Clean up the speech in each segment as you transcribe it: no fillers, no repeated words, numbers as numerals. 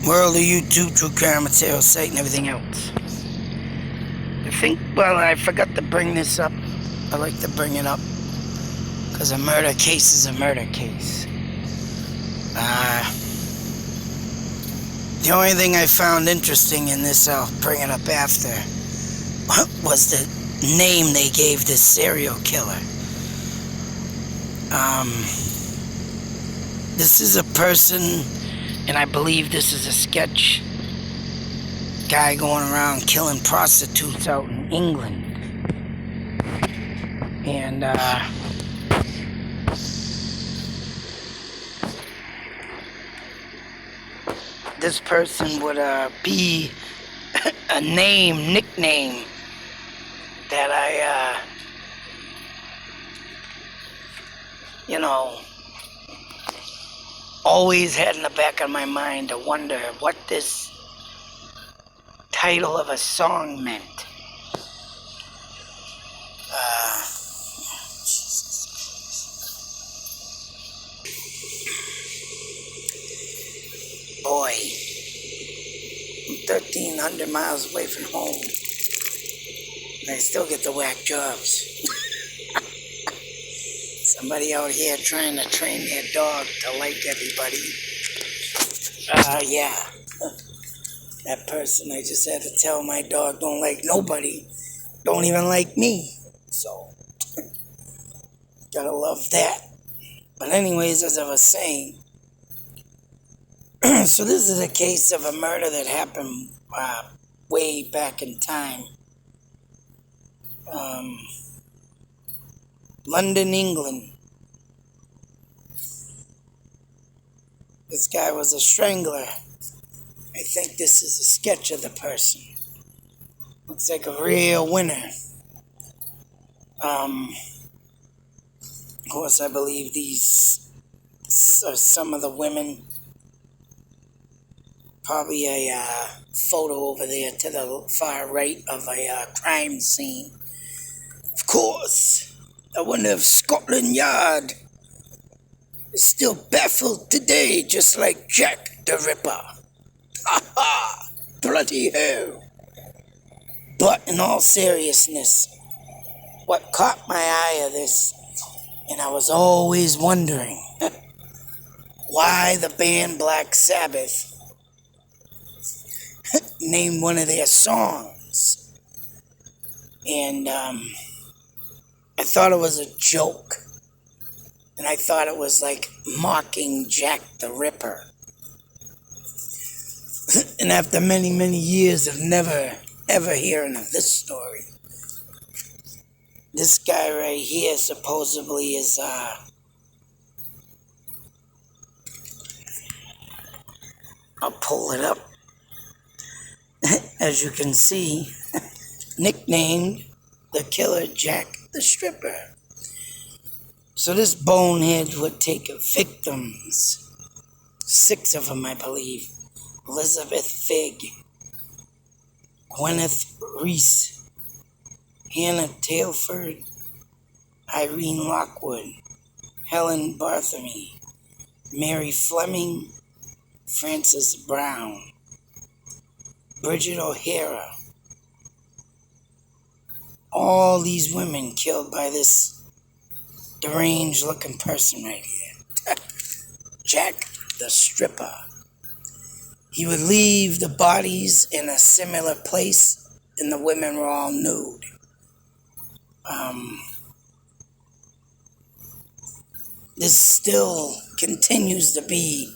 World of YouTube, true crime material site, and everything else. I forgot to bring this up. I like to bring it up because a murder case is a murder case. The only thing I found interesting in this, I'll bring it up after, was the name they gave this serial killer. This is a person, and I believe this is a sketch guy going around killing prostitutes out in England. And this person would be a nickname that I always had in the back of my mind to wonder what this title of a song meant. Boy, I'm 1,300 miles away from home, and I still get the whack jobs. Somebody out here trying to train their dog to like everybody. Yeah. That person, I just had to tell my dog don't like nobody, don't even like me. So, gotta love that. But anyways, as I was saying, so this is a case of a murder that happened way back in time. London, England. This guy was a strangler. I think this is a sketch of the person. Looks like a real winner. Of course, I believe these are some of the women. Probably a photo over there to the far right of a crime scene. Of course, I wonder if Scotland Yard is still baffled today, just like Jack the Ripper. Ha ha! Bloody hell! But in all seriousness, what caught my eye of this, and I was always wondering, why the band Black Sabbath named one of their songs. And I thought it was a joke. And I thought it was like mocking Jack the Ripper. And after many, many years of never, ever hearing of this story, this guy right here supposedly is, I'll pull it up. As you can see, nicknamed the killer Jack the Stripper. So this bonehead would take victims, 6 of them I believe. Elizabeth Figg, Gwyneth Reese, Hannah Tailford, Irene Lockwood, Helen Bartholomew, Mary Fleming, Frances Brown, Bridget O'Hara. All these women killed by this deranged looking person right here. Jack the Stripper. He would leave the bodies in a similar place, and the women were all nude. This still continues to be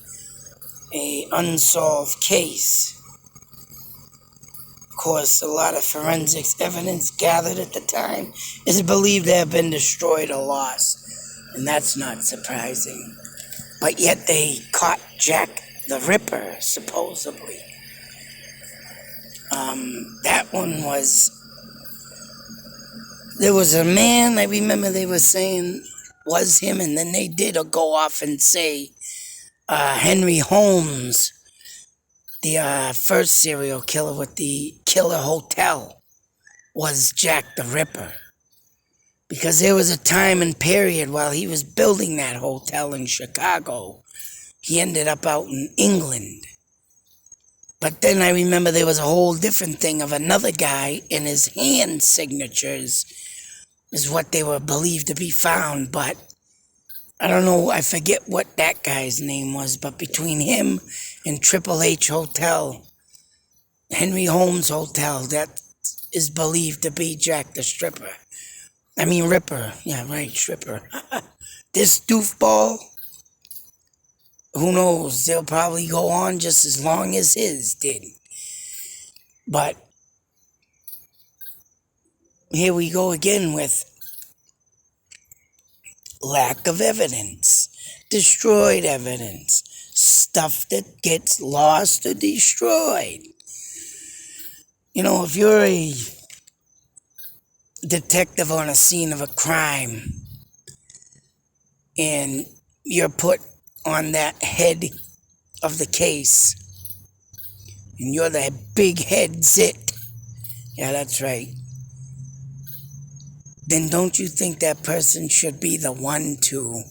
an unsolved case. Of course, a lot of forensics evidence gathered at the time is believed to have been destroyed or lost, and that's not surprising. But yet they caught Jack the Ripper, supposedly. That one was... There was a man, I remember they were saying was him, and then they did go off and say Henry Holmes, the first serial killer with the Killer Hotel, was Jack the Ripper. Because there was a time and period while he was building that hotel in Chicago, he ended up out in England. But then I remember there was a whole different thing of another guy and his hand signatures is what they were believed to be found. But I don't know, I forget what that guy's name was, but between him and Triple H Hotel, Henry Holmes Hotel, that is believed to be Jack the Stripper. I mean Ripper. Yeah, right, Stripper. This doofball, who knows? They'll probably go on just as long as his did. But here we go again with lack of evidence, destroyed evidence, stuff that gets lost or destroyed. You know, if you're a detective on a scene of a crime and you're put on that head of the case and you're the big head zit, yeah, that's right, then don't you think that person should be the one to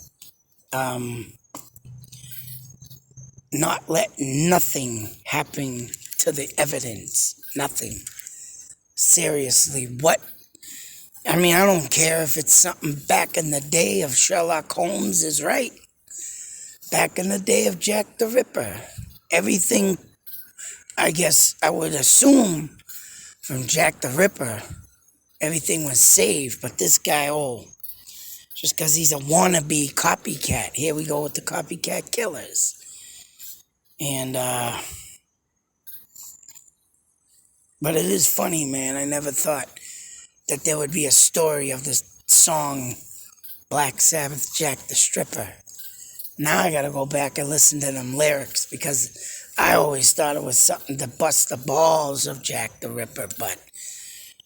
not let nothing happen to the evidence? Nothing. Seriously, what? I mean, I don't care if it's something back in the day of Sherlock Holmes is right. Back in the day of Jack the Ripper. Everything, I guess, I would assume from Jack the Ripper, everything was saved. But this guy, just because he's a wannabe copycat. Here we go with the copycat killers. And, but it is funny, man. I never thought that there would be a story of this song, Black Sabbath, Jack the Stripper. Now I gotta go back and listen to them lyrics because I always thought it was something to bust the balls of Jack the Ripper. But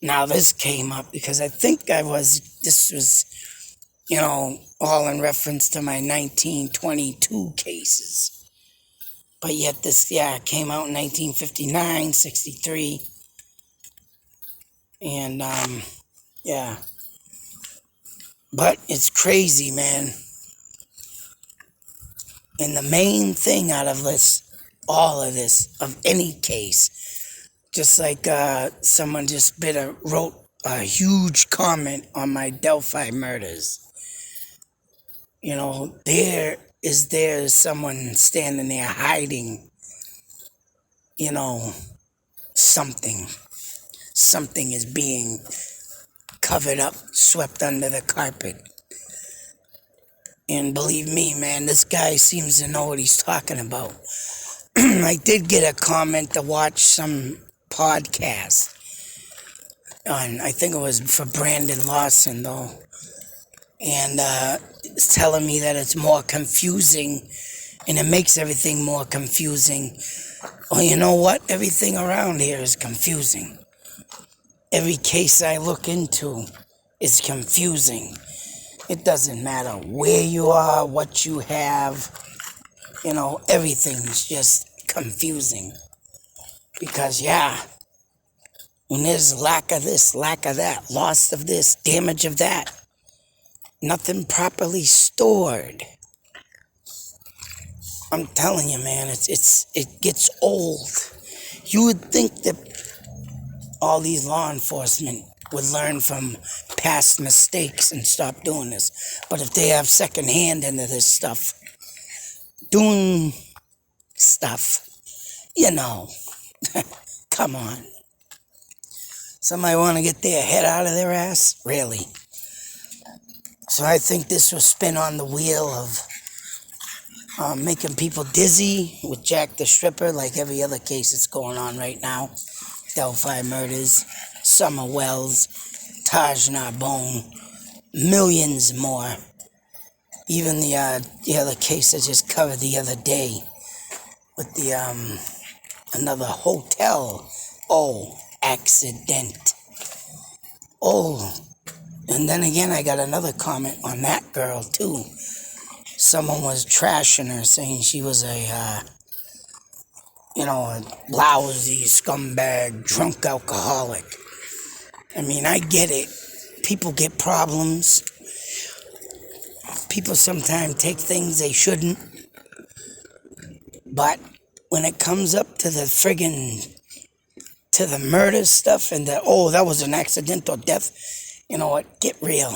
now this came up because I think this was, all in reference to my 1922 cases. But yet this, came out in 1959, 63. And, but it's crazy, man. And the main thing out of all of this, of any case, just like someone just wrote a huge comment on my Delphi murders. There's someone standing there hiding, something. Something is being covered up, swept under the carpet. And believe me, man, this guy seems to know what he's talking about. I did get a comment to watch some podcast on, I think it was for Brandon Lawson, though. And it's telling me that it's more confusing and it makes everything more confusing. Well, you know what? Everything around here is confusing. Every case I look into is confusing. It doesn't matter where you are, what you have, everything's just confusing. Because, when there's lack of this, lack of that, loss of this, damage of that, nothing properly stored. I'm telling you, man, it gets old. You would think that all these law enforcement would learn from past mistakes and stop doing this. But if they have second hand into this stuff, doing stuff, come on. Somebody want to get their head out of their ass? Really? So I think this will spin on the wheel of making people dizzy with Jack the Stripper, like every other case that's going on right now. Delphi murders, Summer Wells, Taj Narbonne, millions more. Even the other case I just covered the other day with the another hotel. Accident. And then again I got another comment on that girl too. Someone was trashing her, saying she was a lousy scumbag, drunk alcoholic. I mean, I get it. People get problems. People sometimes take things they shouldn't. But when it comes up to the friggin' to the murder stuff and the, oh, that was an accidental death, you know what, get real.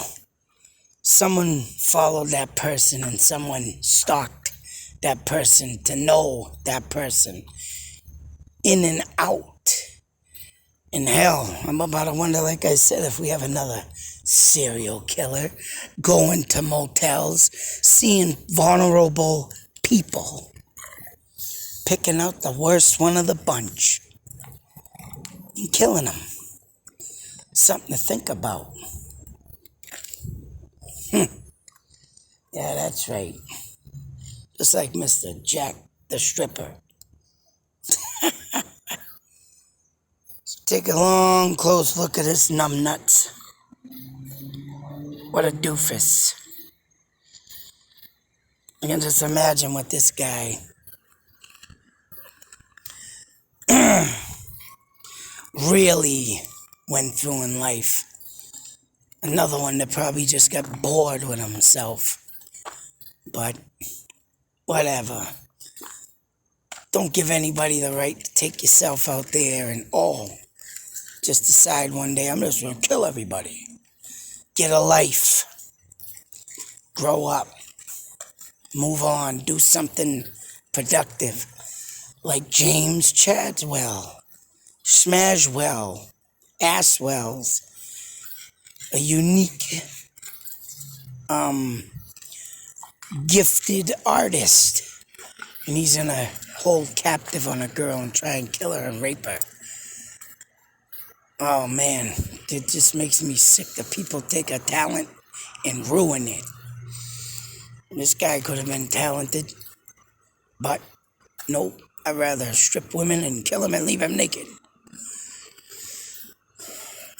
Someone followed that person and someone stalked that person to know that person in and out. And hell, I'm about to wonder, like I said, if we have another serial killer going to motels, seeing vulnerable people, picking out the worst one of the bunch and killing them. Something to think about. Yeah, that's right. Just like Mr. Jack the Stripper. Take a long, close look at this numbnuts. What a doofus. I can just imagine what this guy really went through in life. Another one that probably just got bored with himself. But whatever. Don't give anybody the right to take yourself out there and, just decide one day, I'm just going to kill everybody. Get a life. Grow up. Move on. Do something productive. Like James Chadswell, Smashwell, Asswells. A unique, gifted artist. And he's gonna hold captive on a girl and try and kill her and rape her. Oh man, it just makes me sick that people take a talent and ruin it. This guy could have been talented, but nope, I'd rather strip women and kill them and leave them naked.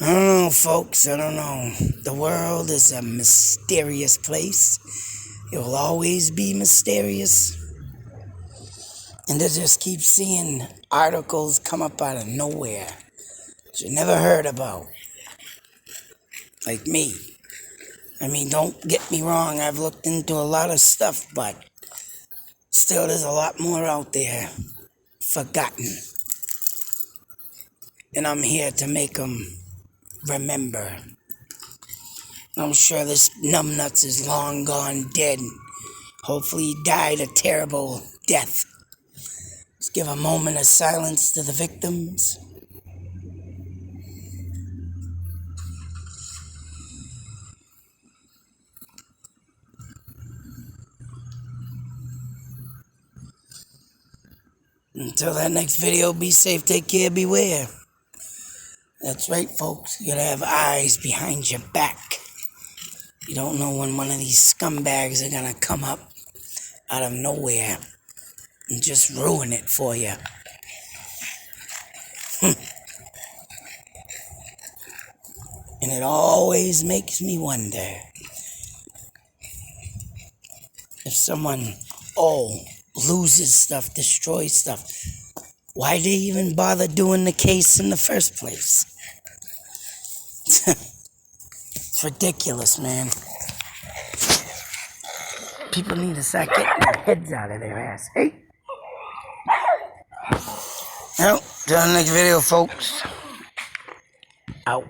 I don't know, folks, I don't know. The world is a mysterious place. It will always be mysterious. And to just keep seeing articles come up out of nowhere that you never heard about. Like me. I mean, don't get me wrong, I've looked into a lot of stuff, but still there's a lot more out there forgotten. And I'm here to make them remember. I'm sure this numbnuts is long gone dead. Hopefully he died a terrible death. Let's give a moment of silence to the victims. Until that next video, be safe, take care, beware. That's right, folks. You gotta have eyes behind your back. You don't know when one of these scumbags are gonna come up out of nowhere and just ruin it for you. And it always makes me wonder if someone, loses stuff, destroys stuff, why they even bother doing the case in the first place? It's ridiculous, man. People need to start getting their heads out of their ass. Hey. Well, till the next video, folks. Out.